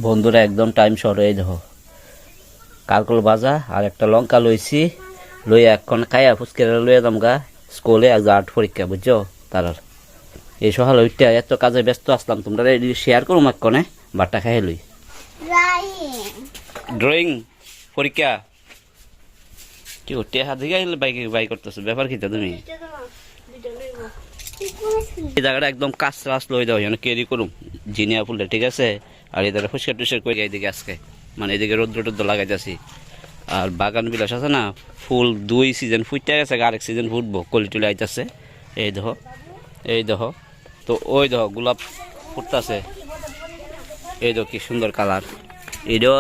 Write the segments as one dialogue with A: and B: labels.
A: বন্ধুরা একদম time short হয়ে দেখো কালকল বাজা আর একটা লঙ্কা লইছি লইয়া এখন খাইয়া ফুচকে লইয়া দামগা স্কুলে এক আর্ট পরীক্ষা বুঝছো তারার এই সকাল ওইটা এত কাজে ব্যস্ত আসলাম তোমরা শেয়ার করুম এক্ষণে বাট্টা খাই লই ড্রয়িং পরীক্ষা কি ওটি হাত দিকে বাই করতেছো ব্যাপার কি তুমি এই জায়গাটা একদম কাজ রাস লই দাও যেন কেরি করুম জিনিয়া ফুলটা ঠিক আছে আর এদের ফুসকা টুসকার করে এইদিকে আজকে মানে এদিকে রৌদ্র টৌদ্র লাগাইতেছি আর বাগান বিলাস আছে না ফুল 2 সিজন ফুটতে গেছে আরেক সিজন ফুটবো কলি টুলি আইতেছে এই দেখো তো ওই দেখো গোলাপ ফুটতেছে এই দেখো কি সুন্দর কালার এইটাও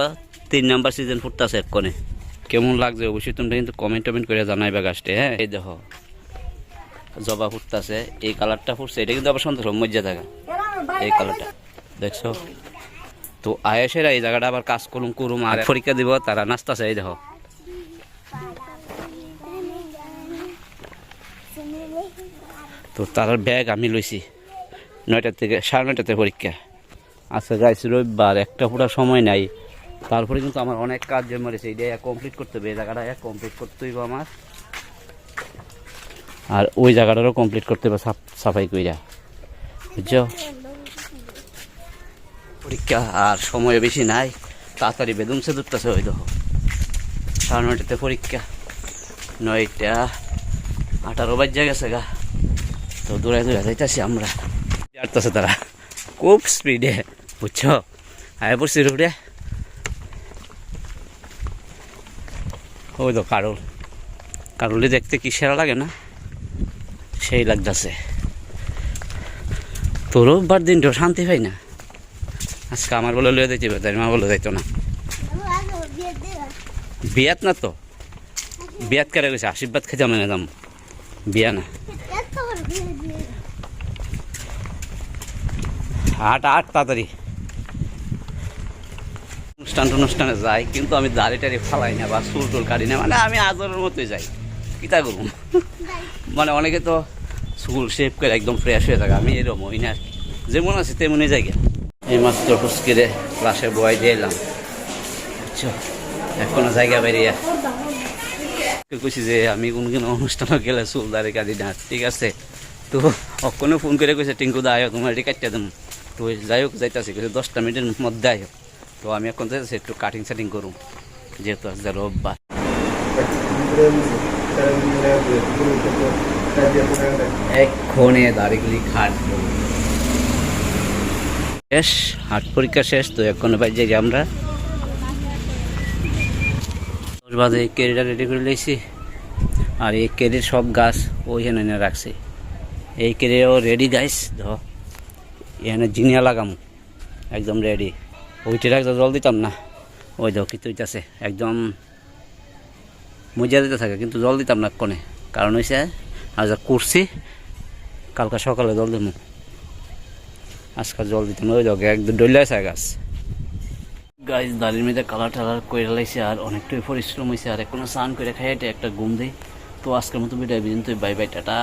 A: 3 নাম্বার সিজন ফুটতেছে এক্ষণে কেমন লাগছে অবশ্যই তোমরা কিন্তু কমেন্ট করে জানাইবা গাছটা হ্যাঁ এই দেখো জবা ফুটতেছে এই কালারটা ফুটছে এটা কিন্তু আবার সন্তোষ মজ্জা থাকা এই কালারটা দেখছো তো আয়েসেরা এই জায়গাটা আবার কাজ করুম আর পরীক্ষা দিব তারা নাচতেছে এই দেখো তো তার ব্যাগ আমি লইছি 9টা থেকে 9:30 পরীক্ষা আচ্ছা গাইছি রবিবার একটা পুরো সময় নাই তারপরে কিন্তু আমার অনেক কাজ জমা রয়েছে এইটা কমপ্লিট করতে হবে এই জায়গাটা কমপ্লিট করতে হইব আমার আর ওই জায়গাটারও কমপ্লিট করতে হবে সাফাই কইরা বুঝছো পরীক্ষা আর সময় বেশি নাই তাড়াতাড়ি বেদম সে ধরতেছে ওই দেখো 9:30 পরীক্ষা 9:18 বাজে গেছে গা তো দৌড়াই যাইতেছি আমরা যাইতেছে তারা খুব স্পিডে বুঝছো আয় পড়ছি রোডে ওই তো কারুলি দেখতে কি সেরা লাগে না সেই লাগতেছে তো রোববার দিনটাও শান্তি পাই না আজকে আমার বলে লয়ে দিতে তাই মা বলে যাইতো না বিয়াত না তো বিয়াত করে গেছে আশীর্বাদ খেতে আমি দাম বিয়া না আট তাড়াতাড়ি অনুষ্ঠানে যাই কিন্তু আমি দাড়ি টাড়ি ফালাই না বা চুল টুল কাটি না মানে আমি আজরের মতোই যাই কিতা করবো মানে অনেকে তো চুল শেভ করে একদম ফ্রেশ হয়ে থাকে আমি এরকম হই না যেমন আছে তেমনই যাই এই মাত্র ফুসকিরে ক্লাসে বয় দিয়ে এলাম বুঝছো এখনো জায়গা বেরিয়ে কইছি যে আমি কোনো অনুষ্ঠানে গেলে চুল দাড়ি কাটি না ঠিক আছে তো অক্ষণে ফোন করে কইছে টিঙ্কু দা আয়ো তোমার এটি কাটতে দেন তো যাই হোক যাইতেছি কিছু 10টা মিনিটের মধ্যে আয়ো তো আমি এখন যাইতেছি একটু কাটিং সাটিং করুম যেহেতু আজকে রোববার এক্ষণে দাড়িগুলি খাটবো শেষ হাট পরীক্ষা শেষ তো এক্ষণে বাজে যে আমরা 10 বাজে কেরিটা রেডি করে লইছি আর এই কেরির সব গাছ ওইখানে এনে রাখছি এই কেরিও রেডি গাইস ধর এখানে জিনিয়া লাগাম একদম রেডি ওইটি রাখতে জল দিতাম না ওই দেখো কি তুইতেছে একদম মজা দিতে থাকে কিন্তু জল দিতাম না কোনে কারণ হয়েছে আজ করছি কালকে সকালে জল দিব আজকাল জল দিতাম ওই দেখো একদম ডলে আছে গাছ দাঁড়ির মধ্যে কালার টালার করে লাইছে আর অনেকটাই পরিশ্রম হয়েছে আর এখনো স্নান করে খাইতে একটা ঘুম দিই তো আজকের মতো বিদায় বিদিন তুই বাই বাই টাটা